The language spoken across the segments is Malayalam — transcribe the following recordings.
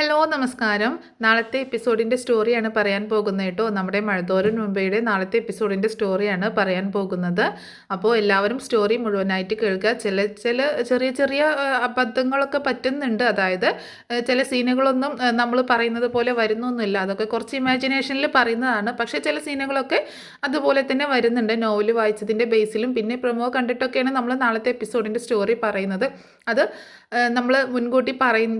ഹലോ നമസ്കാരം. നാളത്തെ എപ്പിസോഡിൻ്റെ സ്റ്റോറിയാണ് പറയാൻ പോകുന്നത് കേട്ടോ. നമ്മുടെ മഴതോരൻ മുംബൈയുടെ നാളത്തെ എപ്പിസോഡിൻ്റെ സ്റ്റോറിയാണ് പറയാൻ പോകുന്നത്. അപ്പോൾ എല്ലാവരും സ്റ്റോറി മുഴുവനായിട്ട് കേൾക്കുക. ചെറിയ ചെറിയ അബദ്ധങ്ങളൊക്കെ പറ്റുന്നുണ്ട്. അതായത് ചില സീനുകളൊന്നും നമ്മൾ പറയുന്നത് പോലെ വരുന്നൊന്നുമില്ല. അതൊക്കെ കുറച്ച് ഇമാജിനേഷനിൽ പറയുന്നതാണ്. പക്ഷേ ചില സീനുകളൊക്കെ അതുപോലെ തന്നെ വരുന്നുണ്ട്. നോവൽ വായിച്ചതിൻ്റെ ബേസിലും പിന്നെ പ്രൊമോ കണ്ടിട്ടൊക്കെയാണ് നമ്മൾ നാളത്തെ എപ്പിസോഡിൻ്റെ സ്റ്റോറി പറയുന്നത്. അത് നമ്മൾ മുൻകൂട്ടി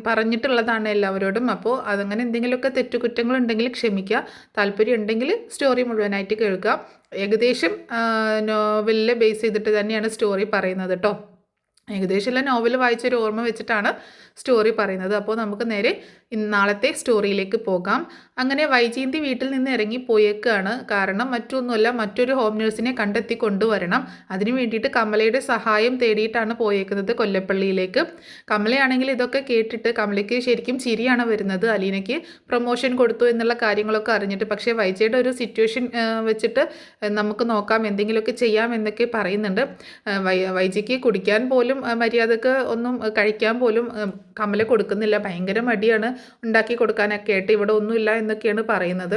പറഞ്ഞിട്ടുള്ളതാണ് എല്ലാവരോടും. അപ്പോൾ അതങ്ങനെ എന്തെങ്കിലുമൊക്കെ തെറ്റുകുറ്റങ്ങളുണ്ടെങ്കിൽ ക്ഷമിക്കുക. താല്പര്യം ഉണ്ടെങ്കിൽ സ്റ്റോറി മുഴുവനായിട്ട് കേൾക്കുക. ഏകദേശം നോവലിലെ ബേസ് ചെയ്തിട്ട് തന്നെയാണ് സ്റ്റോറി പറയുന്നത് കേട്ടോ. ഏകദേശം എല്ലാം നോവൽ വായിച്ചൊരു ഓർമ്മ വെച്ചിട്ടാണ് സ്റ്റോറി പറയുന്നത്. അപ്പോൾ നമുക്ക് നേരെ നാളത്തെ സ്റ്റോറിയിലേക്ക് പോകാം. അങ്ങനെ വൈജയന്തി വീട്ടിൽ നിന്ന് ഇറങ്ങി പോയേക്കാണ്. കാരണം മറ്റൊന്നുമല്ല, മറ്റൊരു ഹോം നേഴ്സിനെ കണ്ടെത്തി കൊണ്ടുവരണം. അതിനു വേണ്ടിയിട്ട് കമലയുടെ സഹായം തേടിയിട്ടാണ് പോയേക്കുന്നത് കൊല്ലപ്പള്ളിയിലേക്ക്. കമലയാണെങ്കിൽ ഇതൊക്കെ കേട്ടിട്ട് കമലയ്ക്ക് ശരിക്കും ചിരിയാണ് വരുന്നത്. അലീനയ്ക്ക് പ്രൊമോഷൻ കൊടുത്തു എന്നുള്ള കാര്യങ്ങളൊക്കെ അറിഞ്ഞിട്ട്. പക്ഷേ വൈജയുടെ ഒരു സിറ്റുവേഷൻ വെച്ചിട്ട് നമുക്ക് നോക്കാം, എന്തെങ്കിലുമൊക്കെ ചെയ്യാം എന്നൊക്കെ പറയുന്നുണ്ട്. വൈജയ്ക്ക് കുടിക്കാൻ പോലും മര്യാദക്ക് ഒന്നും കഴിക്കാൻ പോലും കമല കൊടുക്കുന്നില്ല. ഭയങ്കര മടിയാണ് ഉണ്ടാക്കി കൊടുക്കാനൊക്കെ ആയിട്ട്. ഇവിടെ ഒന്നുമില്ല എന്നൊക്കെയാണ് പറയുന്നത്.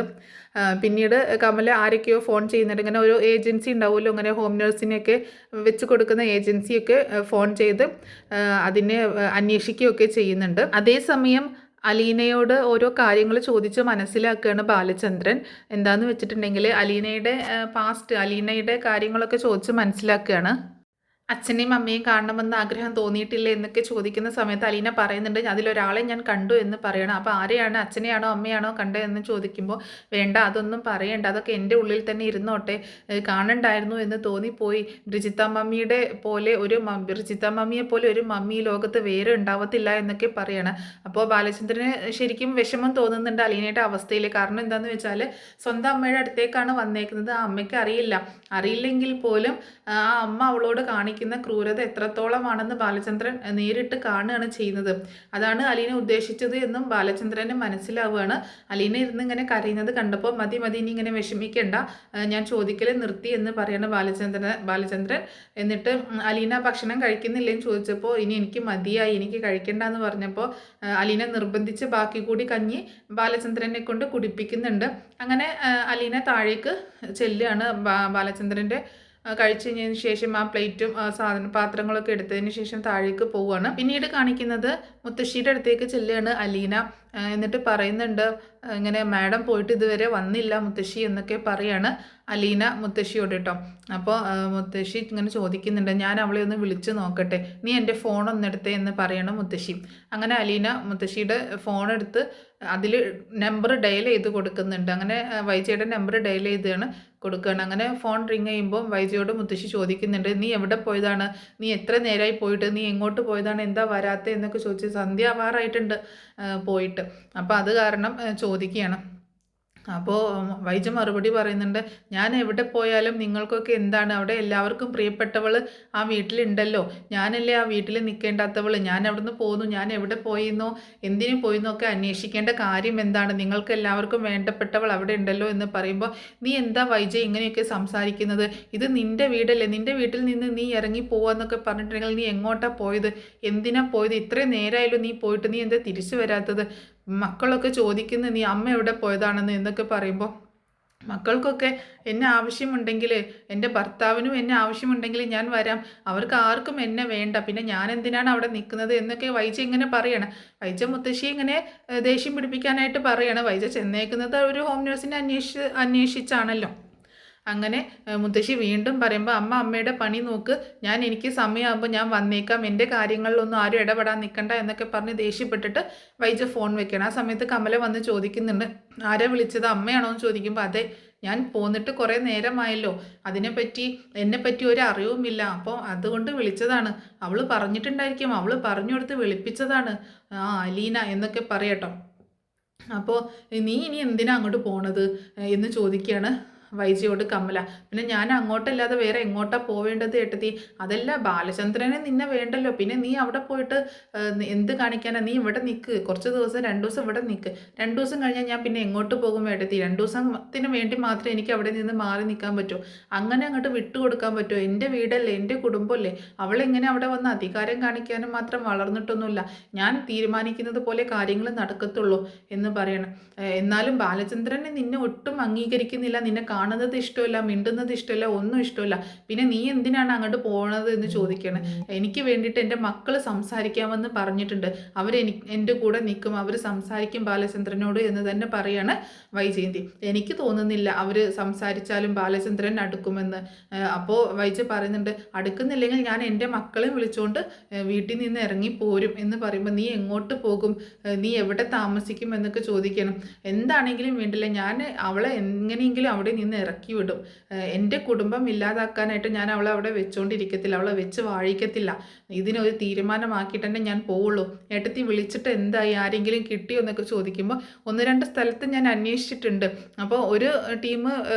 പിന്നീട് കമല ആരൊക്കെയോ ഫോൺ ചെയ്യുന്നുണ്ട്. ഇങ്ങനെ ഒരു ഏജൻസി ഉണ്ടാവുമല്ലോ, ഇങ്ങനെ ഹോം നേഴ്സിനെയൊക്കെ വെച്ച് കൊടുക്കുന്ന ഏജൻസിയൊക്കെ ഫോൺ ചെയ്ത് അതിനെ അന്വേഷിക്കുകയൊക്കെ ചെയ്യുന്നുണ്ട്. അതേസമയം അലീനയോട് ഓരോ കാര്യങ്ങൾ ചോദിച്ച് മനസ്സിലാക്കുകയാണ് ബാലചന്ദ്രൻ. എന്താണെന്ന് വെച്ചിട്ടുണ്ടെങ്കിൽ അലീനയുടെ പാസ്റ്റ്, അലീനയുടെ കാര്യങ്ങളൊക്കെ ചോദിച്ച് മനസ്സിലാക്കുകയാണ്. അച്ഛനെയും അമ്മയും കാണണമെന്ന് ആഗ്രഹം തോന്നിയിട്ടില്ല എന്നൊക്കെ ചോദിക്കുന്ന സമയത്ത് അലീന പറയുന്നുണ്ട്, അതിലൊരാളെ ഞാൻ കണ്ടു എന്ന് പറയണം. അപ്പോൾ ആരെയാണ്, അച്ഛനെയാണോ അമ്മയാണോ കണ്ടതെന്ന് ചോദിക്കുമ്പോൾ വേണ്ട, അതൊന്നും പറയണ്ട, അതൊക്കെ എൻ്റെ ഉള്ളിൽ തന്നെ ഇരുന്നോട്ടെ, കാണണ്ടായിരുന്നു എന്ന് തോന്നിപ്പോയി. ബ്രിജിത്ത മമ്മിയെ പോലെ ഒരു മമ്മി ലോകത്ത് വേറെ ഉണ്ടാവത്തില്ല എന്നൊക്കെ പറയണം. അപ്പോൾ ബാലചന്ദ്രന് ശരിക്കും വിഷമം തോന്നുന്നുണ്ട് അലീനയുടെ അവസ്ഥയിൽ. കാരണം എന്താണെന്ന് വെച്ചാൽ സ്വന്തം അമ്മയുടെ അടുത്തേക്കാണ് വന്നേക്കുന്നത്. ആ അമ്മയ്ക്ക് അറിയില്ലെങ്കിൽ പോലും ആ അമ്മ അവളോട് കാണിക്കുന്ന ക്രൂരത എത്രത്തോളമാണെന്ന് ബാലചന്ദ്രൻ നേരിട്ട് കാണുകയാണ് ചെയ്യുന്നത്. അതാണ് അലീന ഉദ്ദേശിച്ചത് എന്നും ബാലചന്ദ്രന് മനസ്സിലാവുകയാണ്. അലീന ഇരുന്ന് ഇങ്ങനെ കരയുന്നത് കണ്ടപ്പോൾ മതി ഇനി ഇങ്ങനെ വിഷമിക്കേണ്ട, ഞാൻ ചോദിക്കൽ നിർത്തി എന്ന് പറയണ ബാലചന്ദ്രൻ. എന്നിട്ട് അലീന ഭക്ഷണം കഴിക്കുന്നില്ലെന്ന് ചോദിച്ചപ്പോൾ ഇനി എനിക്ക് മതിയായി, എനിക്ക് കഴിക്കണ്ട എന്ന് പറഞ്ഞപ്പോൾ അലീന നിർബന്ധിച്ച് ബാക്കി കൂടി കഞ്ഞി ബാലചന്ദ്രനെ കൊണ്ട് കുടിപ്പിക്കുന്നുണ്ട്. അങ്ങനെ അലീന താഴേക്ക് ചെല്ലുകയാണ്. ബാലചന്ദ്രൻ്റെ കഴിച്ചു കഴിഞ്ഞതിന് ശേഷം ആ പ്ലേറ്റും പാത്രങ്ങളൊക്കെ എടുത്തതിന് ശേഷം താഴേക്ക് പോവുകയാണ്. പിന്നീട് കാണിക്കുന്നത് മുത്തശ്ശിയുടെ അടുത്തേക്ക് ചെല്ലുകയാണ് അലീന. എന്നിട്ട് പറയുന്നുണ്ട്, ഇങ്ങനെ മാഡം പോയിട്ട് ഇതുവരെ വന്നില്ല മുത്തശ്ശി എന്നൊക്കെ പറയാണ് അലീന മുത്തശ്ശിയോട് കേട്ടോ. അപ്പോൾ മുത്തശ്ശി ഇങ്ങനെ ചോദിക്കുന്നുണ്ട്, ഞാൻ അവളെ ഒന്ന് വിളിച്ചു നോക്കട്ടെ, നീ എൻ്റെ ഫോൺ ഒന്നെടുത്തേ എന്ന് പറയണം മുത്തശ്ശി. അങ്ങനെ അലീന മുത്തശ്ശിയുടെ ഫോൺ എടുത്ത് അതിൽ നമ്പർ ഡയൽ ചെയ്ത് കൊടുക്കുന്നുണ്ട്. അങ്ങനെ വൈജയുടെ നമ്പർ ഡയൽ ചെയ്താണ് കൊടുക്കുകയാണ്. അങ്ങനെ ഫോൺ റിങ് ചെയ്യുമ്പോൾ വൈജയോട് മുത്തശ്ശി ചോദിക്കുന്നുണ്ട്, നീ എവിടെ പോയതാണ്, നീ എത്ര നേരമായി പോയിട്ട്, നീ എങ്ങോട്ട് പോയതാണ്, എന്താ വരാത്തത് എന്നൊക്കെ ചോദിച്ച്. സന്ധ്യ ആവാറായിട്ടുണ്ട് പോയിട്ട്. അപ്പോൾ അത് കാരണം ചോദിക്കുകയാണ്. അപ്പോൾ വൈജ മറുപടി പറയുന്നുണ്ട്, ഞാൻ എവിടെ പോയാലും നിങ്ങൾക്കൊക്കെ എന്താണ്, അവിടെ എല്ലാവർക്കും പ്രിയപ്പെട്ടവൾ ആ വീട്ടിലുണ്ടല്ലോ, ഞാനല്ലേ ആ വീട്ടിൽ നിൽക്കേണ്ടാത്തവൾ, ഞാൻ അവിടുന്ന് പോന്നു, ഞാൻ എവിടെ പോയിന്നോ എന്തിനു പോയിന്നോ ഒക്കെ അന്വേഷിക്കേണ്ട കാര്യം എന്താണ്, നിങ്ങൾക്ക് എല്ലാവർക്കും വേണ്ടപ്പെട്ടവൾ അവിടെ ഉണ്ടല്ലോ എന്ന് പറയുമ്പോൾ, നീ എന്താ വൈജ ഇങ്ങനെയൊക്കെ സംസാരിക്കുന്നത്, ഇത് നിൻ്റെ വീടല്ലേ, നിൻ്റെ വീട്ടിൽ നിന്ന് നീ ഇറങ്ങി പോവാന്നൊക്കെ പറഞ്ഞിട്ടുണ്ടെങ്കിൽ നീ എങ്ങോട്ടാ പോയത്, എന്തിനാ പോയത്, ഇത്രയും നേരമായാലും നീ പോയിട്ട് നീ എന്താ തിരിച്ചു വരാത്തത്, മക്കളൊക്കെ ചോദിക്കുന്നത് നീ അമ്മ എവിടെ പോയതാണെന്ന് എന്നൊക്കെ പറയുമ്പോൾ, മക്കൾക്കൊക്കെ എന്നെ ആവശ്യമുണ്ടെങ്കിൽ, എൻ്റെ ഭർത്താവിനും എന്നെ ആവശ്യമുണ്ടെങ്കിൽ ഞാൻ വരാം, അവർക്ക് ആർക്കും എന്നെ വേണ്ട, പിന്നെ ഞാൻ എന്തിനാണ് അവിടെ നിൽക്കുന്നത് എന്നൊക്കെ വൈജ ഇങ്ങനെ പറയണം. വൈജ മുത്തശ്ശി ഇങ്ങനെ ദേഷ്യം പിടിപ്പിക്കാനായിട്ട് പറയണം. വൈജ ചെന്നേക്കുന്നത് ഒരു ഹോം നേഴ്സിനെ അന്വേഷിച്ചാണല്ലോ. അങ്ങനെ മുത്തശ്ശി വീണ്ടും പറയുമ്പോൾ, അമ്മയുടെ പണി നോക്ക്, എനിക്ക് സമയമാകുമ്പോൾ ഞാൻ വന്നേക്കാം, എൻ്റെ കാര്യങ്ങളിലൊന്നും ആരും ഇടപെടാൻ നിൽക്കണ്ട എന്നൊക്കെ പറഞ്ഞ് ദേഷ്യപ്പെട്ടിട്ട് വൈജ ഫോൺ വെക്കണം. ആ സമയത്ത് കമല വന്ന് ചോദിക്കുന്നുണ്ട്, ആരെ വിളിച്ചത്, അമ്മയാണോ എന്ന് ചോദിക്കുമ്പോൾ, അതെ, ഞാൻ പോന്നിട്ട് കുറേ നേരമായല്ലോ, എന്നെപ്പറ്റി ഒരു അറിവുമില്ല, അപ്പോൾ അതുകൊണ്ട് വിളിച്ചതാണ്, അവൾ പറഞ്ഞിട്ടുണ്ടായിരിക്കും, അവൾ പറഞ്ഞു കൊടുത്ത് വിളിപ്പിച്ചതാണ് അലീന എന്നൊക്കെ പറയട്ടോ. അപ്പോൾ നീ ഇനി എന്തിനാ അങ്ങോട്ട് പോണത് എന്ന് ചോദിക്കുകയാണ് വൈജയോട് കമല. പിന്നെ ഞാൻ അങ്ങോട്ടല്ലാതെ വേറെ എങ്ങോട്ടാ പോവേണ്ടത് ഏട്ടത്തി? അതല്ല, ബാലചന്ദ്രനെ നിന്നെ വേണ്ടല്ലോ, പിന്നെ നീ അവിടെ പോയിട്ട് എന്ത് കാണിക്കാനാ? നീ ഇവിടെ നിൽക്ക്, കുറച്ച് ദിവസം 2 ദിവസം ഇവിടെ നിൽക്ക്. 2 ദിവസം കഴിഞ്ഞാൽ ഞാൻ പിന്നെ എങ്ങോട്ട് പോകും ഏട്ടത്തി? 2 ദിവസത്തിന് വേണ്ടി മാത്രമേ എനിക്ക് അവിടെ നിന്ന് മാറി നിൽക്കാൻ പറ്റൂ. അങ്ങനെ അങ്ങോട്ട് വിട്ടുകൊടുക്കാൻ പറ്റുമോ? എൻ്റെ വീടല്ലേ, എൻ്റെ കുടുംബമല്ലേ. അവളെങ്ങനെ അവിടെ വന്ന് അധികാരം കാണിക്കാനും മാത്രം വളർന്നിട്ടൊന്നുമില്ല. ഞാൻ തീരുമാനിക്കുന്നത് പോലെ കാര്യങ്ങൾ നടക്കത്തുള്ളൂ എന്ന് പറയണം. എന്നാലും ബാലചന്ദ്രനെ നിന്നെ ഒട്ടും അംഗീകരിക്കുന്നില്ല, നിന്നെ കാണുന്നത് ഇഷ്ടമല്ല, മിണ്ടുന്നത് ഇഷ്ടമല്ല, ഒന്നും ഇഷ്ടമല്ല. പിന്നെ നീ എന്തിനാണ് അങ്ങോട്ട് പോകണത് എന്ന് ചോദിക്കണം. എനിക്ക് വേണ്ടിയിട്ട് എൻ്റെ മക്കൾ സംസാരിക്കാമെന്ന് പറഞ്ഞിട്ടുണ്ട്. എൻ്റെ കൂടെ നിൽക്കും, അവർ സംസാരിക്കും ബാലചന്ദ്രനോട് എന്ന് തന്നെ പറയാണ് വൈജയന്തി. എനിക്ക് തോന്നുന്നില്ല അവർ സംസാരിച്ചാലും ബാലചന്ദ്രൻ അടുക്കുമെന്ന്. അപ്പോൾ വൈജ പറയുന്നുണ്ട്, അടുക്കുന്നില്ലെങ്കിൽ ഞാൻ എൻ്റെ മക്കളെ വിളിച്ചുകൊണ്ട് വീട്ടിൽ നിന്ന് ഇറങ്ങി പോരും എന്ന് പറയുമ്പോൾ, നീ എങ്ങോട്ട് പോകും, നീ എവിടെ താമസിക്കും എന്നൊക്കെ ചോദിക്കണം. എന്താണെങ്കിലും വേണ്ടില്ല, ഞാൻ അവളെ എങ്ങനെയെങ്കിലും അവിടെ നിന്ന് ഇറക്കി വിടും. എൻ്റെ കുടുംബം ഇല്ലാതാക്കാനായിട്ട് ഞാൻ അവളെ അവിടെ വെച്ചുകൊണ്ടിരിക്കത്തില്ല, അവളെ വെച്ച് വാഴിക്കത്തില്ല. ഇതിനൊരു തീരുമാനമാക്കിയിട്ട് തന്നെ ഞാൻ പോവുള്ളൂ. ഏട്ടത്തി വിളിച്ചിട്ട് എന്തായി, ആരെങ്കിലും കിട്ടിയോ എന്നൊക്കെ ചോദിക്കുമ്പോൾ, 1-2 സ്ഥലത്ത് ഞാൻ അന്വേഷിച്ചിട്ടുണ്ട്. അപ്പോൾ ഒരു ടീം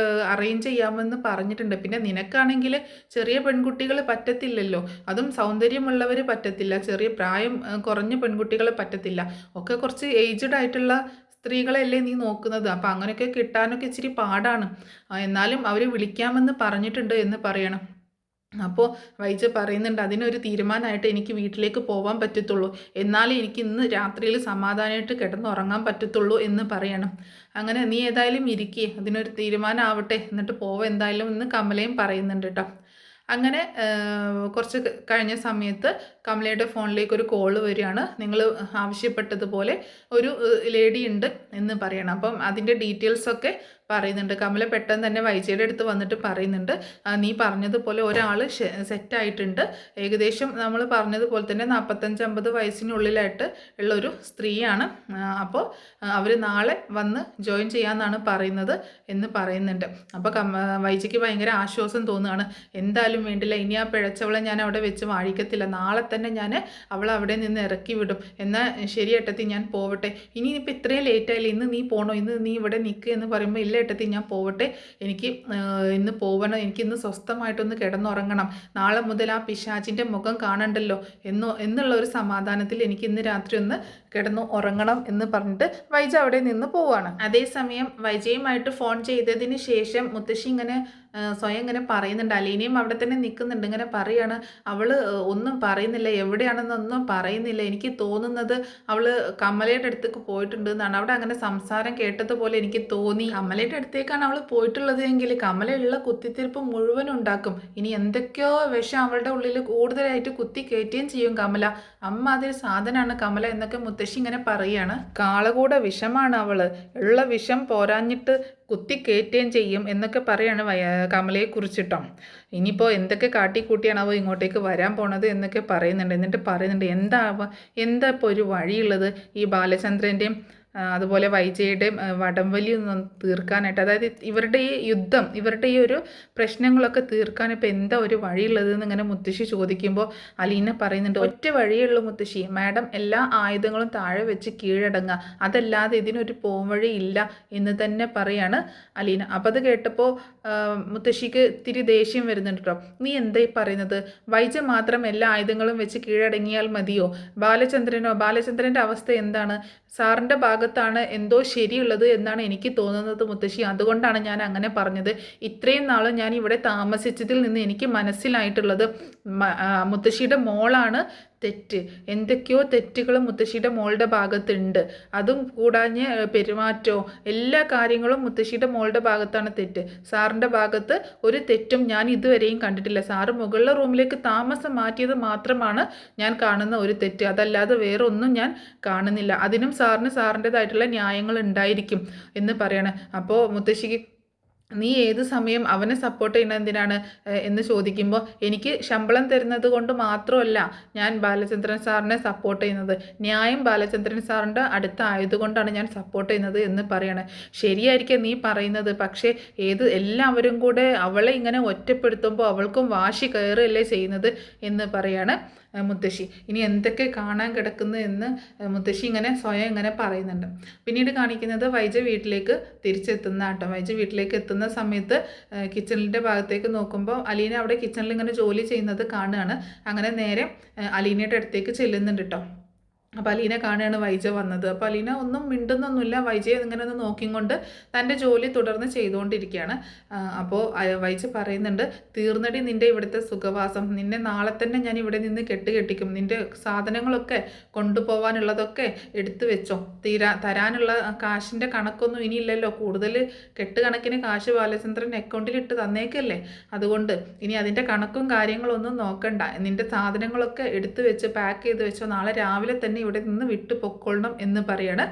അറേഞ്ച് ചെയ്യാമെന്ന് പറഞ്ഞിട്ടുണ്ട്. പിന്നെ നിനക്കാണെങ്കിൽ ചെറിയ പെൺകുട്ടികൾ പറ്റത്തില്ലല്ലോ, അതും സൗന്ദര്യമുള്ളവർ പറ്റത്തില്ല, ചെറിയ പ്രായം കുറഞ്ഞ പെൺകുട്ടികൾ പറ്റത്തില്ല, ഒക്കെ കുറച്ച് ഏജ്ഡ് ആയിട്ടുള്ള സ്ത്രീകളെയല്ലേ നീ നോക്കുന്നത്. അപ്പം അങ്ങനെയൊക്കെ കിട്ടാനൊക്കെ ഇച്ചിരി പാടാണ്. എന്നാലും അവർ വിളിക്കാമെന്ന് പറഞ്ഞിട്ടുണ്ട് എന്ന് പറയണം. അപ്പോൾ വൈജ പറയുന്നുണ്ട്, അതിനൊരു തീരുമാനമായിട്ട് എനിക്ക് വീട്ടിലേക്ക് പോകാൻ പറ്റത്തുള്ളൂ, എന്നാലേ എനിക്ക് ഇന്ന് രാത്രിയിൽ സമാധാനമായിട്ട് കിടന്നുറങ്ങാൻ പറ്റത്തുള്ളൂ എന്ന് പറയണം. അങ്ങനെ നീ ഏതായാലും ഇരിക്കേ, അതിനൊരു തീരുമാനം ആവട്ടെ, എന്നിട്ട് പോവാം എന്തായാലും എന്ന് കമലയും പറയുന്നുണ്ട് കേട്ടോ. അങ്ങനെ കുറച്ച് കഴിഞ്ഞ സമയത്ത് കമലയുടെ ഫോണിലേക്ക് ഒരു കോള് വരികയാണ്. നിങ്ങൾ ആവശ്യപ്പെട്ടതുപോലെ ഒരു ലേഡി ഉണ്ട് എന്ന് പറയണം. അപ്പം അതിൻ്റെ ഡീറ്റെയിൽസൊക്കെ പറയുന്നുണ്ട്. കമല പെട്ടെന്ന് തന്നെ വൈജയുടെ അടുത്ത് വന്നിട്ട് പറയുന്നുണ്ട്, നീ പറഞ്ഞതുപോലെ ഒരാൾ സെറ്റായിട്ടുണ്ട്. ഏകദേശം നമ്മൾ പറഞ്ഞതുപോലെ തന്നെ 45-50 വയസ്സിനുള്ളിലായിട്ട് ഉള്ളൊരു സ്ത്രീയാണ്. അപ്പോൾ അവർ നാളെ വന്ന് ജോയിൻ ചെയ്യാമെന്നാണ് പറയുന്നത് എന്ന് പറയുന്നുണ്ട്. അപ്പോൾ വൈജയ്ക്ക് ഭയങ്കര ആശ്വാസം തോന്നുകയാണ്. എന്തായാലും വേണ്ടില്ല, ഇനി ആ പിഴച്ചവളെ ഞാൻ അവിടെ വെച്ച് വാഴിക്കത്തില്ല, നാളെ തന്നെ ഞാൻ അവളെ അവിടെ നിന്ന് ഇറക്കി വിടും. എന്നാൽ ശരി ഏട്ടത്തി, ഞാൻ പോവട്ടെ. ഇനിയിപ്പോൾ ഇത്രയും ലേറ്റായില്ലേ, ഇന്ന് നീ പോകണോ, ഇന്ന് നീ ഇവിടെ നിൽക്കുക എന്ന് പറയുമ്പോൾ, ഇല്ല ഏട്ടത്തി ഞാൻ പോവട്ടെ, എനിക്ക് ഇന്ന് പോവണം, എനിക്കിന്ന് സ്വസ്ഥമായിട്ടൊന്ന് കിടന്നുറങ്ങണം, നാളെ മുതൽ ആ പിശാചിൻ്റെ മുഖം കാണണ്ടല്ലോ എന്നുള്ള ഒരു സമാധാനത്തിൽ എനിക്ക് ഇന്ന് രാത്രി ഒന്ന് കിടന്നു ഉറങ്ങണം എന്ന് പറഞ്ഞിട്ട് വൈജ അവിടെ നിന്ന് പോവാണ്. അതേസമയം വൈജയുമായിട്ട് ഫോൺ ചെയ്തതിന് ശേഷം മുത്തശ്ശി ഇങ്ങനെ സ്വയം ഇങ്ങനെ പറയുന്നുണ്ട്. അലീനയും അവിടെ തന്നെ നിൽക്കുന്നുണ്ട്. ഇങ്ങനെ പറയാണ്, അവൾ ഒന്നും പറയുന്നില്ല, എവിടെയാണെന്നൊന്നും പറയുന്നില്ല. എനിക്ക് തോന്നുന്നത് അവൾ കമലയുടെ അടുത്തേക്ക് പോയിട്ടുണ്ട് എന്നാണ്. അവിടെ അങ്ങനെ സംസാരം കേട്ടതുപോലെ എനിക്ക് തോന്നി. കമലയുടെ അടുത്തേക്കാണ് അവൾ പോയിട്ടുള്ളത് എങ്കിൽ കമലയുള്ള കുത്തിത്തിരിപ്പ് മുഴുവൻ ഉണ്ടാക്കും. ഇനി എന്തൊക്കെയോ വിഷം അവളുടെ ഉള്ളിൽ കൂടുതലായിട്ട് കുത്തി കയറ്റുകയും ചെയ്യും കമല. അമ്മ അതൊരു സാധനമാണ് കമല എന്നൊക്കെ മുത്തശ്ശി ഇങ്ങനെ പറയുകയാണ്. കാളകൂട വിഷമാണ് അവൾ, ഉള്ള വിഷം പോരാഞ്ഞിട്ട് കുത്തി കയറ്റുകയും ചെയ്യും എന്നൊക്കെ പറയാണ് കമലയെ കുറിച്ചിട്ടോ. ഇനിയിപ്പോൾ എന്തൊക്കെ കാട്ടിക്കൂട്ടിയാണ് അവ ഇങ്ങോട്ടേക്ക് വരാൻ പോണത് എന്നൊക്കെ പറയുന്നുണ്ട്. എന്നിട്ട് പറയുന്നുണ്ട്, എന്താ ഇപ്പോൾ ഒരു വഴിയുള്ളത് ഈ ബാലചന്ദ്രൻ്റെയും അതുപോലെ വൈജയുടെയും വടംവലി ഒന്നും തീർക്കാനായിട്ട്, അതായത് ഇവരുടെ ഈ യുദ്ധം, ഇവരുടെ ഈ ഒരു പ്രശ്നങ്ങളൊക്കെ തീർക്കാൻ ഇപ്പോൾ എന്താ ഒരു വഴിയുള്ളതെന്ന് ഇങ്ങനെ മുത്തശ്ശി ചോദിക്കുമ്പോൾ അലീന പറയുന്നുണ്ട്, ഒറ്റ വഴിയുള്ളൂ മുത്തശ്ശി, മാഡം എല്ലാ ആയുധങ്ങളും താഴെ വെച്ച് കീഴടങ്ങുക, അതല്ലാതെ ഇതിനൊരു പോംവഴി ഇല്ല എന്ന് തന്നെ പറയാണ് അലീന. അപ്പോൾ അത് കേട്ടപ്പോൾ മുത്തശ്ശിക്ക് ഇത്തിരി ദേഷ്യം വരുന്നുണ്ട് കേട്ടോ. നീ എന്തായി പറയുന്നത്? വൈജ മാത്രം എല്ലാ ആയുധങ്ങളും വെച്ച് കീഴടങ്ങിയാൽ മതിയോ? ബാലചന്ദ്രൻ്റെ അവസ്ഥ എന്താണ്? സാറിൻ്റെ ഭാഗത്താണ് എന്തോ ശരിയുള്ളത് എന്നാണ് എനിക്ക് തോന്നുന്നത് മുത്തശ്ശി. അതുകൊണ്ടാണ് ഞാൻ അങ്ങനെ പറഞ്ഞത്. ഇത്രയും നാളും ഞാൻ ഇവിടെ താമസിച്ചതിൽ നിന്ന് എനിക്ക് മനസ്സിലായിട്ടുള്ളത് മുത്തശ്ശിയുടെ മോളാണ് തെറ്റ്. എന്തൊക്കെയോ തെറ്റുകൾ മുത്തശ്ശിയുടെ മോളുടെ ഭാഗത്തുണ്ട്. അതും കൂടാഞ്ഞ് പെരുമാറ്റവും എല്ലാ കാര്യങ്ങളും മുത്തശ്ശിയുടെ മോളുടെ ഭാഗത്താണ് തെറ്റ്. സാറിൻ്റെ ഭാഗത്ത് ഒരു തെറ്റും ഞാൻ ഇതുവരെയും കണ്ടിട്ടില്ല. സാറ് മുകളിലെ റൂമിലേക്ക് താമസം മാറ്റിയത് മാത്രമാണ് ഞാൻ കാണുന്ന ഒരു തെറ്റ്, അതല്ലാതെ വേറെ ഒന്നും ഞാൻ കാണുന്നില്ല. അതിനും സാറിൻ്റെതായിട്ടുള്ള ന്യായങ്ങൾ ഉണ്ടായിരിക്കും എന്ന് പറയണം. അപ്പോൾ മുത്തശ്ശിക്ക്, നീ ഏത് സമയം അവനെ സപ്പോർട്ട് ചെയ്യുന്നത് എന്തിനാണ് എന്ന് ചോദിക്കുമ്പോൾ, എനിക്ക് ശമ്പളം തരുന്നത് കൊണ്ട് മാത്രമല്ല ഞാൻ ബാലചന്ദ്രൻ സാറിനെ സപ്പോർട്ട് ചെയ്യുന്നത്, ന്യായം ബാലചന്ദ്രൻ സാറിൻ്റെ അടുത്തായതുകൊണ്ടാണ് ഞാൻ സപ്പോർട്ട് ചെയ്യുന്നത് എന്ന് പറയണം. ശരിയായിരിക്കും നീ പറയുന്നത്, പക്ഷേ എല്ലാവരും കൂടെ അവളെ ഇങ്ങനെ ഒറ്റപ്പെടുത്തുമ്പോൾ അവൾക്കും വാശി കയറുകയല്ലേ ചെയ്യുന്നത് എന്ന് പറയാണ് മുത്തശ്ശി. ഇനി എന്തൊക്കെ കാണാൻ കിടക്കുന്നു എന്ന് മുത്തശ്ശി ഇങ്ങനെ സ്വയം ഇങ്ങനെ പറയുന്നുണ്ട്. പിന്നീട് കാണിക്കുന്നത് വൈജ വീട്ടിലേക്ക് തിരിച്ചെത്തുന്ന കേട്ടോ. വൈജ വീട്ടിലേക്ക് എത്തുന്ന സമയത്ത് കിച്ചണിൻ്റെ ഭാഗത്തേക്ക് നോക്കുമ്പോൾ അലീന അവിടെ കിച്ചണിൽ ഇങ്ങനെ ജോലി ചെയ്യുന്നത് കാണുകയാണ്. അങ്ങനെ നേരെ അലീനയുടെ അടുത്തേക്ക് ചെല്ലുന്നുണ്ട് കേട്ടോ. അപ്പോൾ അലീന കാണുകയാണ് വൈജ വന്നത്. അപ്പോൾ അലീന ഒന്നും മിണ്ടുന്നൊന്നുമില്ല, വൈജയെ ഇങ്ങനെ ഒന്ന് നോക്കിക്കൊണ്ട് തൻ്റെ ജോലി തുടർന്ന് ചെയ്തുകൊണ്ടിരിക്കുകയാണ്. അപ്പോൾ വൈജ പറയുന്നുണ്ട്, തീർന്നടി നിൻ്റെ ഇവിടുത്തെ സുഖവാസം, നിന്നെ നാളെ തന്നെ ഞാൻ ഇവിടെ നിന്ന് കെട്ടിക്കും, നിൻ്റെ സാധനങ്ങളൊക്കെ കൊണ്ടുപോകാനുള്ളതൊക്കെ എടുത്തു വെച്ചോ, തരാനുള്ള കാശിൻ്റെ കണക്കൊന്നും ഇനിയില്ലല്ലോ, കൂടുതൽ കെട്ടുകണക്കിന് കാശ് ബാലചന്ദ്രൻ അക്കൗണ്ടിലിട്ട് തന്നേക്കല്ലേ, അതുകൊണ്ട് ഇനി അതിൻ്റെ കണക്കും കാര്യങ്ങളൊന്നും നോക്കണ്ട, നിൻ്റെ സാധനങ്ങളൊക്കെ എടുത്തു വെച്ച് പാക്ക് ചെയ്ത് വെച്ചോ, നാളെ രാവിലെ തന്നെ ഇവിടെ നിന്ന് വിട്ടു പൊക്കൊള്ളണം എന്ന് പറയാണ്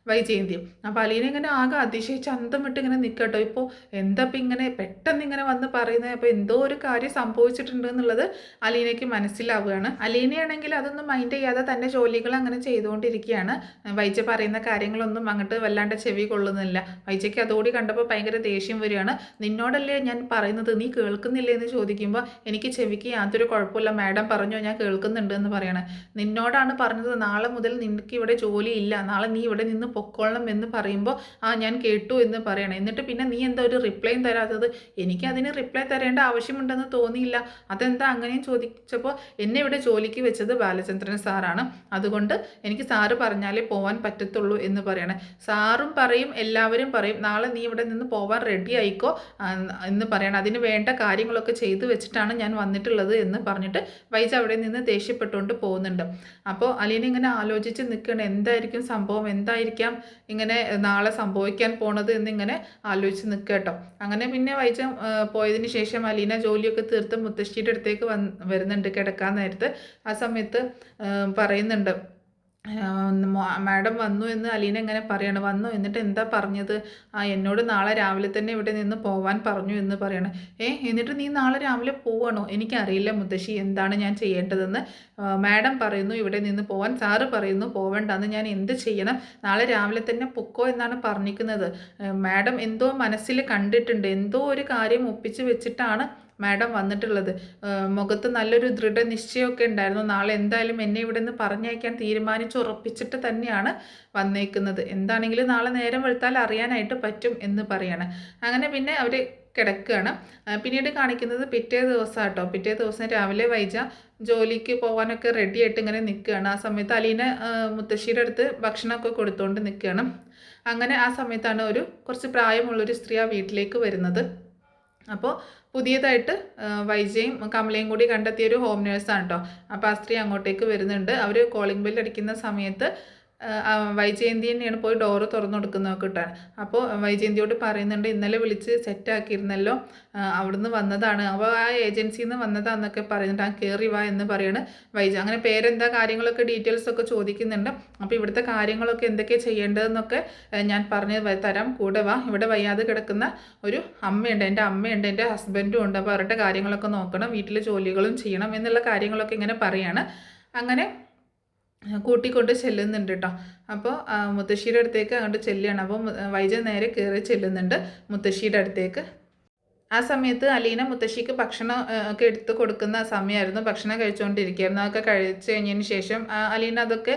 വൈജയന്തിയും. അപ്പോൾ അലീന ഇങ്ങനെ ആകെ അതിശയിച്ച് അന്തം വിട്ട് ഇങ്ങനെ നിൽക്കട്ടോ. ഇപ്പോൾ എന്താ ഇപ്പം ഇങ്ങനെ പെട്ടെന്ന് ഇങ്ങനെ വന്ന് പറയുന്നത്, അപ്പോൾ എന്തോ ഒരു കാര്യം സംഭവിച്ചിട്ടുണ്ട് എന്നുള്ളത് അലീനയ്ക്ക് മനസ്സിലാവുകയാണ്. അലീനയാണെങ്കിൽ അതൊന്നും മൈൻഡ് ചെയ്യാതെ തൻ്റെ ജോലികൾ അങ്ങനെ ചെയ്തുകൊണ്ടിരിക്കുകയാണ്. വൈജ പറയുന്ന കാര്യങ്ങളൊന്നും അങ്ങോട്ട് വല്ലാണ്ട് ചെവി കൊള്ളുന്നില്ല. വൈജയ്ക്ക് അതോടി കണ്ടപ്പോൾ ഭയങ്കര ദേഷ്യം വരികയാണ്. നിന്നോടല്ലേ ഞാൻ പറയുന്നത്, നീ കേൾക്കുന്നില്ലേ എന്ന് ചോദിക്കുമ്പോൾ എനിക്ക് ചെവിക്ക് യാതൊരു കുഴപ്പമില്ല, മാഡം പറഞ്ഞോ, ഞാൻ കേൾക്കുന്നുണ്ട് എന്ന് പറയണം. നിന്നോടാണ് പറഞ്ഞത് നാളെ മുതൽ നിനക്ക് ഇവിടെ ജോലിയില്ല, നാളെ നീ ഇവിടെ നിന്ന് പൊക്കോളണം എന്ന് പറയുമ്പോൾ ഞാൻ കേട്ടു എന്ന് പറയണം. എന്നിട്ട് പിന്നെ നീ എന്താ ഒരു റിപ്ലൈയും തരാത്തത്? എനിക്ക് അതിന് റിപ്ലൈ തരേണ്ട ആവശ്യമുണ്ടെന്ന് തോന്നിയില്ല, അതെന്താ അങ്ങനെയും ചോദിച്ചപ്പോൾ എന്നെ ഇവിടെ ജോലിക്ക് വെച്ചത് ബാലചന്ദ്രൻ സാറാണ്, അതുകൊണ്ട് എനിക്ക് സാറ് പറഞ്ഞാലേ പോവാൻ പറ്റത്തുള്ളൂ എന്ന് പറയണം. സാറും പറയും എല്ലാവരും പറയും നാളെ നീ ഇവിടെ നിന്ന് പോവാൻ റെഡി ആയിക്കോ എന്ന് പറയണം, അതിന് വേണ്ട കാര്യങ്ങളൊക്കെ ചെയ്തു വെച്ചിട്ടാണ് ഞാൻ വന്നിട്ടുള്ളത് എന്ന് പറഞ്ഞിട്ട് വൈജ അവിടെ നിന്ന് ദേഷ്യപ്പെട്ടുകൊണ്ട് പോകുന്നുണ്ട്. അപ്പോൾ അലീന ഇങ്ങനെ ആലോചിച്ച് നിൽക്കണം, എന്തായിരിക്കും സംഭവം, എന്തായിരിക്കും ഇങ്ങനെ നാളെ സംഭവിക്കാൻ പോണത് എന്നിങ്ങനെ ആലോചിച്ച് നിൽക്കുക കേട്ടോ. അങ്ങനെ പിന്നെ വൈജ പോയതിന് ശേഷം അലീന ജോലിയൊക്കെ തീർത്ത് മുത്തശ്ശിയുടെ അടുത്തേക്ക് വരുന്നുണ്ട് കിടക്കാൻ നേരത്ത്. ആ സമയത്ത് പറയുന്നുണ്ട്, മാഡം വന്നു എന്ന് അലീന ഇങ്ങനെ പറയണം. വന്നു എന്നിട്ട് എന്താ പറഞ്ഞത്? എന്നോട് നാളെ രാവിലെ തന്നെ ഇവിടെ നിന്ന് പോവാൻ പറഞ്ഞു എന്ന് പറയണം. എന്നിട്ട് നീ നാളെ രാവിലെ പോവാണോ? എനിക്കറിയില്ല മുത്തശ്ശി എന്താണ് ഞാൻ ചെയ്യേണ്ടതെന്ന്. മാഡം പറയുന്നു ഇവിടെ നിന്ന് പോവാൻ, സാറ് പറയുന്നു പോവേണ്ടെന്ന്, ഞാൻ എന്ത് ചെയ്യണം? നാളെ രാവിലെ തന്നെ പൊക്കോ എന്നാണ് പറഞ്ഞിരിക്കുന്നത്. മാഡം എന്തോ മനസ്സിൽ കണ്ടിട്ടുണ്ട്, എന്തോ ഒരു കാര്യം ഒപ്പിച്ച് വെച്ചിട്ടാണ് മാഡം വന്നിട്ടുള്ളത്. മുഖത്ത് നല്ലൊരു ദൃഢനിശ്ചയമൊക്കെ ഉണ്ടായിരുന്നു, നാളെ എന്തായാലും എന്നെ ഇവിടെ നിന്ന് പറഞ്ഞയക്കാൻ തീരുമാനിച്ചുറപ്പിച്ചിട്ട് തന്നെയാണ് വന്നേക്കുന്നത്. എന്താണെങ്കിലും നാളെ നേരം വെളുത്താൽ അറിയാനായിട്ട് പറ്റും എന്ന് പറയാണ്. അങ്ങനെ പിന്നെ അവർ കിടക്കുകയാണ്. പിന്നീട് കാണിക്കുന്നത് പിറ്റേ ദിവസം കേട്ടോ. പിറ്റേ ദിവസം രാവിലെ വൈജ ജോലിക്ക് പോകാനൊക്കെ റെഡി ആയിട്ട് ഇങ്ങനെ നിൽക്കുകയാണ്. ആ സമയത്ത് അലീന മുത്തശ്ശിയുടെ അടുത്ത് ഭക്ഷണമൊക്കെ കൊടുത്തുകൊണ്ട് നിൽക്കുകയാണ്. അങ്ങനെ ആ സമയത്താണ് കുറച്ച് പ്രായമുള്ളൊരു സ്ത്രീ ആ വീട്ടിലേക്ക് വരുന്നത്. അപ്പോൾ പുതിയതായിട്ട് വൈജയും കമലയും കൂടി കണ്ടെത്തിയൊരു ഹോം നേഴ്സാണ് കേട്ടോ. അപ്പോൾ ആ സ്ത്രീ അങ്ങോട്ടേക്ക് വരുന്നുണ്ട്. അവർ കോളിംഗ് ബെൽ അടിക്കുന്ന സമയത്ത് വൈജയന്തി തന്നെയാണ് പോയി ഡോറ് തുറന്നു കൊടുക്കുന്നതൊക്കെ കിട്ടാൻ. അപ്പോൾ വൈജയന്തിയോട് പറയുന്നുണ്ട്, ഇന്നലെ വിളിച്ച് സെറ്റാക്കിയിരുന്നല്ലോ, അവിടുന്ന് വന്നതാണ്, അപ്പോൾ ആ ഏജൻസിയിൽ നിന്ന് വന്നതാന്നൊക്കെ പറയുന്നുണ്ട്, ആ കയറി വാ എന്ന് പറയാണ് വൈജ. അങ്ങനെ പേരെന്താ കാര്യങ്ങളൊക്കെ ഡീറ്റെയിൽസൊക്കെ ചോദിക്കുന്നുണ്ട്. അപ്പോൾ ഇവിടുത്തെ കാര്യങ്ങളൊക്കെ എന്തൊക്കെയാണ് ചെയ്യേണ്ടതെന്നൊക്കെ ഞാൻ പറഞ്ഞു തരാം, കൂടെ വാ, ഇവിടെ വയ്യാതെ കിടക്കുന്ന ഒരു അമ്മയുണ്ട്, എൻ്റെ അമ്മയുണ്ട്, എൻ്റെ ഹസ്ബൻഡും ഉണ്ട്, അപ്പോൾ അവരുടെ കാര്യങ്ങളൊക്കെ നോക്കണം, വീട്ടിലെ ജോലികളും ചെയ്യണം എന്നുള്ള കാര്യങ്ങളൊക്കെ ഇങ്ങനെ പറയാണ്. അങ്ങനെ കൂട്ടിക്കൊണ്ട് ചെല്ലുന്നുണ്ട് കേട്ടോ. അപ്പോൾ മുത്തശ്ശിയുടെ അടുത്തേക്ക് അങ്ങോട്ട് ചെല്ലുകയാണ്. അപ്പോൾ വൈജ നേരെ കയറി ചെല്ലുന്നുണ്ട് മുത്തശ്ശിയുടെ അടുത്തേക്ക്. ആ സമയത്ത് അലീന മുത്തശ്ശിക്ക് ഭക്ഷണം ഒക്കെ എടുത്ത് കൊടുക്കുന്ന സമയമായിരുന്നു. ഭക്ഷണം കഴിച്ചുകൊണ്ടിരിക്കുകയായിരുന്നു. അതൊക്കെ കഴിച്ച് കഴിഞ്ഞതിന് ശേഷം അലീന അതൊക്കെ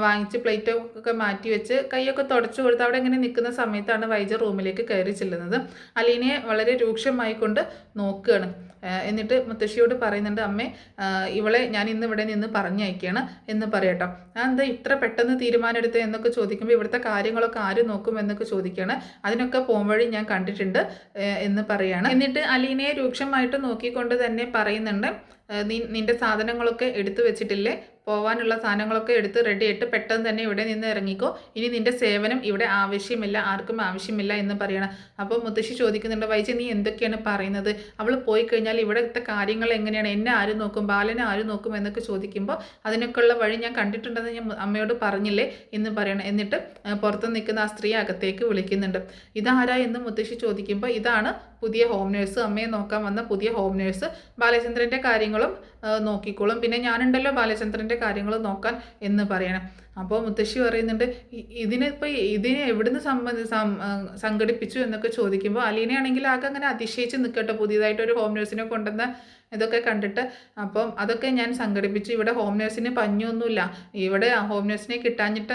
വാങ്ങിച്ച് പ്ലേറ്റൊക്കെ മാറ്റി വെച്ച് കൈയൊക്കെ തുടച്ചു കൊടുത്ത് അവിടെ ഇങ്ങനെ നിൽക്കുന്ന സമയത്താണ് വൈജ റൂമിലേക്ക് കയറി ചെല്ലുന്നത്. അലീനയെ വളരെ രൂക്ഷമായിക്കൊണ്ട് നോക്കുകയാണ്. എന്നിട്ട് മുത്തശ്ശിയോട് പറയുന്നുണ്ട്, അമ്മേ ഇവളെ ഞാൻ ഇന്ന് ഇവിടെ നിന്ന് പറഞ്ഞയക്കുകയാണ് എന്ന് പറയട്ടോ. എന്താ ഇത്ര പെട്ടെന്ന് തീരുമാനം എടുത്ത് എന്നൊക്കെ ചോദിക്കുമ്പോൾ ഇവിടുത്തെ കാര്യങ്ങളൊക്കെ ആര് നോക്കും എന്നൊക്കെ ചോദിക്കുകയാണ്. അതിനൊക്കെ പോകുംവഴി ഞാൻ കണ്ടിട്ടുണ്ട് എന്ന് പറയുകയാണ്. എന്നിട്ട് അലീനയെ രൂക്ഷമായിട്ട് നോക്കിക്കൊണ്ട് തന്നെ പറയുന്നുണ്ട്, നിന്റെ സാധനങ്ങളൊക്കെ എടുത്തു വെച്ചിട്ടില്ലേ, പോകാനുള്ള സാധനങ്ങളൊക്കെ എടുത്ത് റെഡി ആയിട്ട് പെട്ടെന്ന് തന്നെ ഇവിടെ നിന്ന് ഇറങ്ങിക്കോ, ഇനി നിൻ്റെ സേവനം ഇവിടെ ആവശ്യമില്ല, ആർക്കും ആവശ്യമില്ല എന്ന് പറയണം. അപ്പോൾ മുത്തശ്ശി ചോദിക്കുന്നുണ്ട്, വൈജ നീ എന്തൊക്കെയാണ് പറയുന്നത്? അവൾ പോയി കഴിഞ്ഞാൽ ഇവിടുത്തെ കാര്യങ്ങൾ എങ്ങനെയാണ്, എന്നെ ആര് നോക്കും, ബാലനെ ആര് നോക്കും എന്നൊക്കെ ചോദിക്കുമ്പോൾ അതിനൊക്കെയുള്ള വഴി ഞാൻ കണ്ടിട്ടുണ്ടെന്ന് ഞാൻ അമ്മയോട് പറഞ്ഞില്ലേ എന്ന് പറയണം. എന്നിട്ട് പുറത്ത് നിൽക്കുന്ന ആ സ്ത്രീ അകത്തേക്ക് വിളിക്കുന്നുണ്ട്. ഇതാരാ എന്ന് മുത്തശ്ശി ചോദിക്കുമ്പോൾ ഇതാണ് പുതിയ ഹോം നേഴ്സ്, അമ്മയെ നോക്കാൻ വന്ന പുതിയ ഹോം നേഴ്സ്, ബാലചന്ദ്രൻ്റെ കാര്യങ്ങളും നോക്കിക്കോളും, പിന്നെ ഞാനുണ്ടല്ലോ ബാലചന്ദ്രൻ്റെ കാര്യങ്ങൾ നോക്കാൻ എന്ന് പറയണം. അപ്പോൾ മുത്തശ്ശി പറയുന്നുണ്ട്, ഇതിനെ എവിടുന്ന് സംഘടിപ്പിച്ചു എന്നൊക്കെ ചോദിക്കുമ്പോൾ അലീനയാണെങ്കിൽ ആകെ അങ്ങനെ അതിശയിച്ച് നിൽക്കട്ടെ, പുതിയതായിട്ടൊരു ഹോം നേഴ്സിനെ കൊണ്ടുവന്ന ഇതൊക്കെ കണ്ടിട്ട്. അപ്പം അതൊക്കെ ഞാൻ സംഘടിപ്പിച്ചു. ഇവിടെ ഹോം നേഴ്സിന് പഞ്ഞൊന്നുമില്ല. ഇവിടെ ഹോം നേഴ്സിനെ കിട്ടാഞ്ഞിട്ട്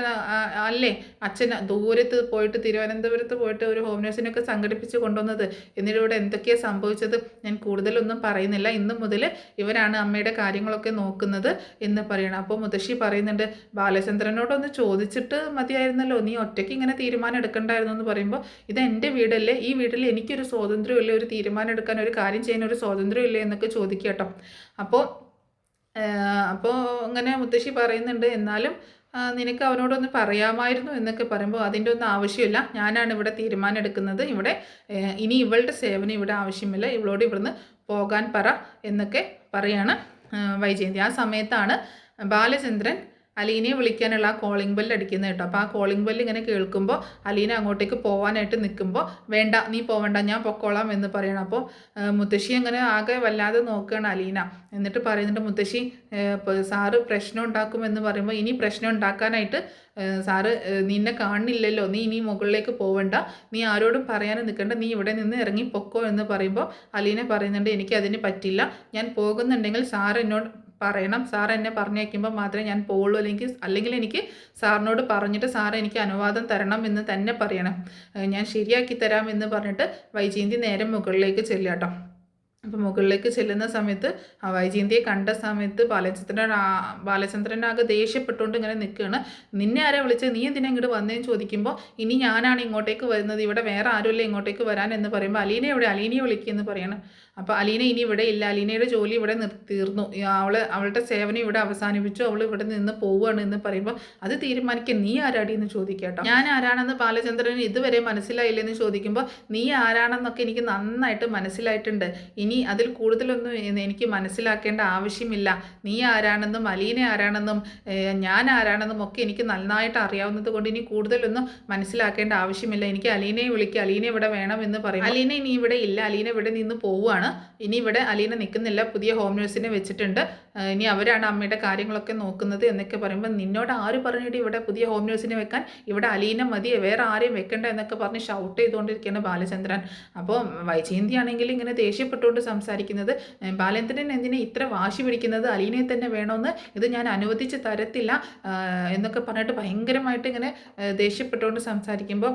അല്ലേ അച്ഛൻ ദൂരത്ത് പോയിട്ട് തിരുവനന്തപുരത്ത് പോയിട്ട് ഒരു ഹോം നേഴ്സിനൊക്കെ സംഘടിപ്പിച്ച് കൊണ്ടുവന്നത്. എന്നിട്ട് ഇവിടെ എന്തൊക്കെയാണ് സംഭവിച്ചത് ഞാൻ കൂടുതലൊന്നും പറയുന്നില്ല. ഇന്ന് മുതൽ ഇവരാണ് അമ്മയുടെ കാര്യങ്ങളൊക്കെ നോക്കുന്നത് എന്ന് പറയണം. അപ്പോൾ മുത്തശ്ശി പറയുന്നുണ്ട്, ബാലചന്ദ്രനോടൊന്ന് ചോദിച്ചിട്ട് മതിയായിരുന്നല്ലോ, നീ ഒറ്റയ്ക്ക് ഇങ്ങനെ തീരുമാനം എടുക്കണ്ടായിരുന്നു എന്ന് പറയുമ്പോൾ, ഇത് എൻ്റെ വീടല്ലേ, ഈ വീട്ടിൽ എനിക്കൊരു സ്വാതന്ത്ര്യമില്ലേ, ഒരു തീരുമാനം എടുക്കാൻ, ഒരു കാര്യം ചെയ്യാൻ ഒരു സ്വാതന്ത്ര്യമില്ലേ എന്നൊക്കെ ചോദിക്കുക കേട്ടോ. അപ്പോൾ ഇങ്ങനെ മുത്തശ്ശി പറയുന്നുണ്ട്, എന്നാലും നിനക്ക് അവനോടൊന്ന് പറയാമായിരുന്നു എന്നൊക്കെ പറയുമ്പോൾ, അതിൻ്റെ ഒന്നും ആവശ്യമില്ല, ഞാനാണ് ഇവിടെ തീരുമാനം എടുക്കുന്നത്, ഇവിടെ ഇനി ഇവളുടെ സേവനം ഇവിടെ ആവശ്യമില്ല, ഇവളോട് ഇവിടുന്ന് പോകാൻ പറ എന്നൊക്കെ പറയാണ് വൈജയന്തി. ആ സമയത്താണ് ബാലചന്ദ്രൻ അലീനയെ വിളിക്കാനുള്ള ആ കോളിംഗ് ബെല്ല് അടിക്കുന്നത് കേട്ടോ. അപ്പോൾ ആ കോളിംഗ് ബെല്ല് ഇങ്ങനെ കേൾക്കുമ്പോൾ അലീന അങ്ങോട്ടേക്ക് പോകാനായിട്ട് നിൽക്കുമ്പോൾ, വേണ്ട നീ പോവണ്ട, ഞാൻ പൊക്കോളാം എന്ന് പറയണം. അപ്പോൾ മുത്തശ്ശി അങ്ങനെ ആകെ വല്ലാതെ നോക്കുകയാണ് അലീന. എന്നിട്ട് പറയുന്നുണ്ട്, മുത്തശ്ശി സാറ് പ്രശ്നം ഉണ്ടാക്കുമെന്ന് പറയുമ്പോൾ, ഇനി പ്രശ്നം ഉണ്ടാക്കാനായിട്ട് സാറ് നിന്നെ കാണുന്നില്ലല്ലോ, നീ ഇനി മുകളിലേക്ക് പോവണ്ട, നീ ആരോടും പറയാനും നിൽക്കണ്ട, നീ ഇവിടെ നിന്ന് ഇറങ്ങി പൊക്കോ എന്ന് പറയുമ്പോൾ അലീന പറയുന്നുണ്ട്, എനിക്കതിന് പറ്റില്ല, ഞാൻ പോകുന്നുണ്ടെങ്കിൽ സാർ എന്നോട് പറയണം, സാർ എന്നെ പറഞ്ഞേക്കുമ്പോൾ മാത്രമേ ഞാൻ പോവുള്ളൂ, അല്ലെങ്കിൽ എനിക്ക് സാറിനോട് പറഞ്ഞിട്ട് സാർ എനിക്ക് അനുവാദം തരണം എന്ന് തന്നെ പറയണം, ഞാൻ ശരിയാക്കി തരാം എന്ന് പറഞ്ഞിട്ട് വൈജയന്തി നേരെ മുകളിലേക്ക് ചെല്ലുക. അപ്പോൾ മുകളിലേക്ക് ചെല്ലുന്ന സമയത്ത് വൈജയന്തിയെ കണ്ട സമയത്ത് ബാലചന്ദ്രനാകെ ദേഷ്യപ്പെട്ടുകൊണ്ട് ഇങ്ങനെ നിൽക്കുകയാണ്. നിന്നെ ആരെ വിളിച്ചത്, നീ എന്തിനാ ഇങ്ങോട്ട് വന്നതെന്ന് ചോദിക്കുമ്പോൾ, ഇനി ഞാനാണ് ഇങ്ങോട്ടേക്ക് വരുന്നത്, ഇവിടെ വേറെ ആരുമില്ല ഇങ്ങോട്ടേക്ക് വരാൻ എന്ന് പറയുമ്പോൾ, അലീനയെ വിളിക്കുമെന്ന് പറയണം. അപ്പോൾ അലീന ഇനി ഇവിടെ ഇല്ല, അലീനയുടെ ജോലി ഇവിടെ തീർന്നു, അവളുടെ സേവനം ഇവിടെ അവസാനിപ്പിച്ചു, അവൾ ഇവിടെ നിന്ന് പോവുകയാണ് എന്ന് പറയുമ്പോൾ, അത് തീരുമാനിക്കാൻ നീ ആരാടി എന്ന് ചോദിക്കാട്ടോ. ഞാൻ ആരാണെന്ന് ബാലചന്ദ്രന് ഇതുവരെ മനസ്സിലായില്ലെന്ന് ചോദിക്കുമ്പോൾ, നീ ആരാണെന്നൊക്കെ എനിക്ക് നന്നായിട്ട് മനസ്സിലായിട്ടുണ്ട്, ഇനി അതിൽ കൂടുതലൊന്നും എനിക്ക് മനസ്സിലാക്കേണ്ട ആവശ്യമില്ല, നീ ആരാണെന്നും അലീന ആരാണെന്നും ഞാൻ ആരാണെന്നും ഒക്കെ എനിക്ക് നന്നായിട്ട് അറിയാവുന്നത് കൊണ്ട് ഇനി കൂടുതലൊന്നും മനസ്സിലാക്കേണ്ട ആവശ്യമില്ല, എനിക്ക് അലീനയെ വിളിക്കുക, അലീന ഇവിടെ വേണമെന്ന് പറയും. അലീന ഇനി ഇവിടെ ഇല്ല, അലീന ഇവിടെ നിന്ന് പോവുകയാണ്, ഇനി ഇവിടെ അലീന നിൽക്കുന്നില്ല, പുതിയ ഹോം നേഴ്സിനെ വെച്ചിട്ടുണ്ട്, ഇനി അവരാണ് അമ്മയുടെ കാര്യങ്ങളൊക്കെ നോക്കുന്നത് എന്നൊക്കെ പറയുമ്പോൾ, നിന്നോട് ആര് പറഞ്ഞിട്ട് ഇവിടെ പുതിയ ഹോം നേഴ്സിനെ വെക്കാൻ, ഇവിടെ അലീന മതി, വേറെ ആരെയും വെക്കണ്ട എന്നൊക്കെ പറഞ്ഞ് ഷൗട്ട് ചെയ്തുകൊണ്ടിരിക്കുകയാണ് ബാലചന്ദ്രൻ. അപ്പോൾ വൈജയന്തി ആണെങ്കിൽ ഇങ്ങനെ ദേഷ്യപ്പെട്ടുകൊണ്ട് സംസാരിക്കുന്നത്, ബാലചന്ദ്രൻ എന്തിനാ ഇത്ര വാശി പിടിക്കുന്നത്, അലീനയെ തന്നെ വേണമെന്ന്, ഇത് ഞാൻ അനുവദിച്ച് തരത്തില്ല എന്നൊക്കെ പറഞ്ഞിട്ട് ഭയങ്കരമായിട്ട് ഇങ്ങനെ ദേഷ്യപ്പെട്ടുകൊണ്ട് സംസാരിക്കുമ്പോൾ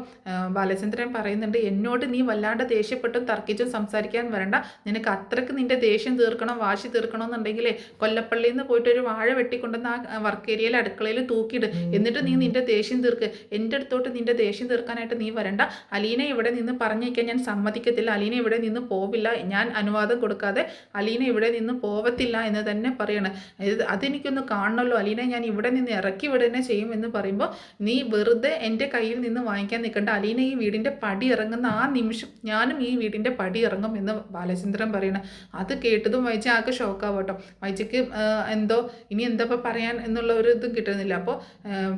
ബാലചന്ദ്രൻ പറയുന്നുണ്ട്, എന്നോട് നീ വല്ലാണ്ട് ദേഷ്യപ്പെട്ടും തർക്കിച്ചും സംസാരിക്കാൻ വരണ്ട, നിനക്ക് അത്രയ്ക്ക് നിൻ്റെ ദേഷ്യം തീർക്കണം, വാശി തീർക്കണം എന്നുണ്ടെങ്കിലേ കൊല്ലപ്പള്ളിയിൽ നിന്ന് പോയിട്ട് ഒരു വാഴ വെട്ടിക്കൊണ്ടുവന്ന് ആ വർക്ക് ഏരിയയിൽ അടുക്കളയിൽ തൂക്കിയിട്, എന്നിട്ട് നീ നിൻ്റെ ദേഷ്യം തീർക്ക്, എൻ്റെ അടുത്തോട്ട് നിൻ്റെ ദേഷ്യം തീർക്കാനായിട്ട് നീ വരണ്ട, അലീന ഇവിടെ നിന്ന് പറഞ്ഞേക്കാൻ ഞാൻ സമ്മതിക്കത്തില്ല, അലീന ഇവിടെ നിന്ന് പോവില്ല, ഞാൻ അനുവാദം കൊടുക്കാതെ അലീന ഇവിടെ നിന്ന് പോവത്തില്ല എന്ന് തന്നെ പറയണം, അതെനിക്കൊന്ന് കാണണമല്ലോ, അലീന ഞാൻ ഇവിടെ നിന്ന് ഇറക്കി വിടുന്നെ ചെയ്യും എന്ന് പറയുമ്പോൾ, നീ വെറുതെ എൻ്റെ കയ്യിൽ നിന്ന് വാങ്ങിക്കാൻ നിൽക്കണ്ട, അലീന ഈ വീടിൻ്റെ പടി ഇറങ്ങുന്ന ആ നിമിഷം ഞാനും ഈ വീടിൻ്റെ പടി ഇറങ്ങും എന്ന് ബാലചന്ദ്രൻ പറയണം. അത് കേട്ടതും വൈജ ആകെ ഷോക്കാവും കേട്ടോ. വൈജയ്ക്ക് എന്തോ ഇനി എന്താ പറയാൻ എന്നുള്ള ഒരു ഇതും കിട്ടുന്നില്ല. അപ്പോൾ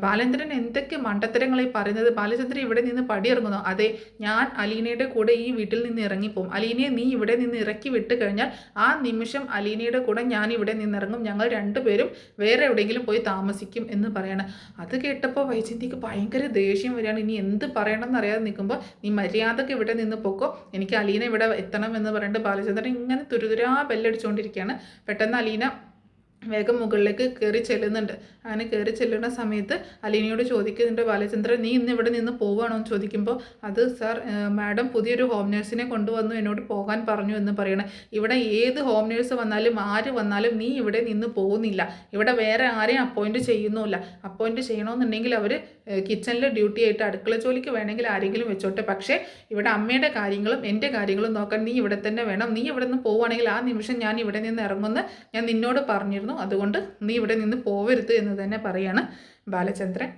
ബാലചന്ദ്രൻ എന്തൊക്കെ മണ്ടത്തരങ്ങളായി പറയുന്നത്, ബാലചന്ദ്രൻ ഇവിടെ നിന്ന് പടി ഇറങ്ങുന്നു, അതെ ഞാൻ അലീനയുടെ കൂടെ ഈ വീട്ടിൽ നിന്ന് ഇറങ്ങിപ്പോവും, അലീനയെ നീ ഇവിടെ നിന്ന് ഇറക്കി വിട്ട് കഴിഞ്ഞാൽ ആ നിമിഷം അലീനയുടെ കൂടെ ഞാൻ ഇവിടെ നിന്നിറങ്ങും, ഞങ്ങൾ രണ്ടുപേരും വേറെ എവിടെയെങ്കിലും പോയി താമസിക്കും എന്ന് പറയണം. അത് കേട്ടപ്പോൾ വൈജയന്തിക്ക് ഭയങ്കര ദേഷ്യം വരികയാണ്. ഇനി എന്ത് പറയണം എന്നറിയാതെ നിൽക്കുമ്പോൾ, നീ മര്യാദക്ക് ഇവിടെ നിന്ന് പൊക്കോ, എനിക്ക് അലീന ഇവിടെ എത്തണം എന്ന് പറഞ്ഞിട്ട് ബാലചന്ദ്രൻ ഇങ്ങനെ തുരുതുരാ ബെല്ലടിച്ചുകൊണ്ടിരിക്കുകയാണ്. പെട്ടെന്ന് അലീന വേഗം മുകളിലേക്ക് കയറി ചെല്ലുന്നുണ്ട്. അങ്ങനെ കയറി ചെല്ലുന്ന സമയത്ത് അലീനയോട് ചോദിക്കുന്നുണ്ട് ബാലചന്ദ്രൻ, നീ ഇന്ന് ഇവിടെ നിന്ന് പോവുകയാണോ എന്ന് ചോദിക്കുമ്പോൾ, അത് സാർ മാഡം പുതിയൊരു ഹോം നേഴ്സിനെ കൊണ്ടുവന്നു, എന്നോട് പോകാൻ പറഞ്ഞു എന്ന് പറയണം. ഇവിടെ ഏത് ഹോം നേഴ്സ് വന്നാലും ആര് വന്നാലും നീ ഇവിടെ നിന്ന് പോകുന്നില്ല, ഇവിടെ വേറെ ആരെയും അപ്പോയിൻറ്റ് ചെയ്യുന്നുമില്ല, അപ്പോയിൻറ്റ് ചെയ്യണമെന്നുണ്ടെങ്കിൽ അവർ കിച്ചണിൽ ഡ്യൂട്ടി ആയിട്ട് അടുക്കള ജോലിക്ക് വേണമെങ്കിൽ ആരെങ്കിലും വെച്ചോട്ടെ, പക്ഷേ ഇവിടെ അമ്മയുടെ കാര്യങ്ങളും എൻ്റെ കാര്യങ്ങളും നോക്കാൻ നീ ഇവിടെ തന്നെ വേണം, നീ ഇവിടെ നിന്ന് പോവുകയാണെങ്കിൽ ആ നിമിഷം ഞാൻ ഇവിടെ നിന്ന് ഇറങ്ങുമെന്ന് ഞാൻ നിന്നോട് പറഞ്ഞിരുന്നു, അതുകൊണ്ട് നീ ഇവിടെ നിന്ന് പോവരുത് എന്ന് തന്നെ പറയാണ് ബാലചന്ദ്രൻ.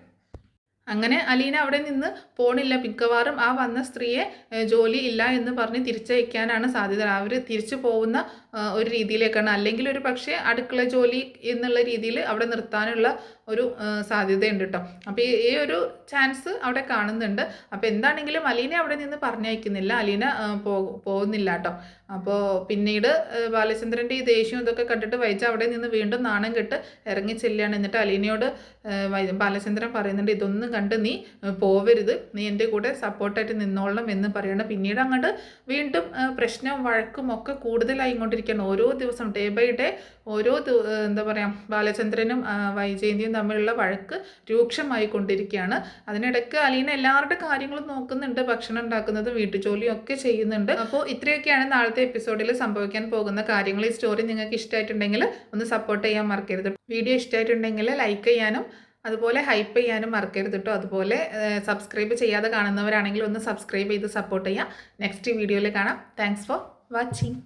അങ്ങനെ അലീന അവിടെ നിന്ന് പോണില്ല, മിക്കവാറും ആ വന്ന സ്ത്രീയെ ജോലി ഇല്ല എന്ന് പറഞ്ഞ് തിരിച്ചയക്കാനാണ് സാധ്യത, അവർ തിരിച്ചു പോകുന്ന ഒരു രീതിയിലേക്കാണ്, അല്ലെങ്കിൽ ഒരു പക്ഷേ അടുക്കള ജോലി എന്നുള്ള രീതിയിൽ അവിടെ നിർത്താനുള്ള ഒരു സാധ്യതയുണ്ട് കേട്ടോ. അപ്പോൾ ഈ ഒരു ചാൻസ് അവിടെ കാണുന്നുണ്ട്. അപ്പോൾ എന്താണെങ്കിലും അലീന അവിടെ നിന്ന് പറഞ്ഞയക്കുന്നില്ല, അലീന പോകുന്നില്ല കേട്ടോ. അപ്പോൾ പിന്നീട് ബാലചന്ദ്രൻ്റെ ഈ ദേഷ്യം ഇതൊക്കെ കണ്ടിട്ട് വൈജ അവിടെ നിന്ന് വീണ്ടും നാണം കെട്ട് ഇറങ്ങി ചെല്ലുകയാണ്. എന്നിട്ട് അലീനയോട് ബാലചന്ദ്രൻ പറയുന്നുണ്ട്, ഇതൊന്നും കണ്ട് നീ പോവരുത്, നീ എൻ്റെ കൂടെ സപ്പോർട്ടായിട്ട് നിന്നോളണം എന്ന് പറയണം. പിന്നീട് അങ്ങോട്ട് വീണ്ടും പ്രശ്നവും വഴക്കും ഒക്കെ കൂടുതലായി കൊണ്ടിരിക്കും. കൂടിക്കൊണ്ടിരിക്കുകയാണ്. ഓരോ ദിവസം ഡേ ബൈ ഡേ എന്താ പറയുക, ബാലചന്ദ്രനും വൈജയന്തിയും തമ്മിലുള്ള വഴക്ക് രൂക്ഷമായി കൊണ്ടിരിക്കുകയാണ്. അതിനിടയ്ക്ക് അലീന എല്ലാവരുടെ കാര്യങ്ങളും നോക്കുന്നുണ്ട്, ഭക്ഷണം ഉണ്ടാക്കുന്നതും വീട്ടുജോലിയും ഒക്കെ ചെയ്യുന്നുണ്ട്. അപ്പോൾ ഇത്രയൊക്കെയാണ് നാളത്തെ എപ്പിസോഡിൽ സംഭവിക്കാൻ പോകുന്ന കാര്യങ്ങൾ. ഈ സ്റ്റോറി നിങ്ങൾക്ക് ഇഷ്ടമായിട്ടുണ്ടെങ്കിൽ ഒന്ന് സപ്പോർട്ട് ചെയ്യാൻ മറക്കരുത്. വീഡിയോ ഇഷ്ടമായിട്ടുണ്ടെങ്കിൽ ലൈക്ക് ചെയ്യാനും അതുപോലെ ഹൈപ്പ് ചെയ്യാനും മറക്കരുത് കേട്ടോ. അതുപോലെ സബ്സ്ക്രൈബ് ചെയ്യാതെ കാണുന്നവരാണെങ്കിൽ ഒന്ന് സബ്സ്ക്രൈബ് ചെയ്ത് സപ്പോർട്ട് ചെയ്യാം. നെക്സ്റ്റ് വീഡിയോയിൽ കാണാം. Thanks for watching.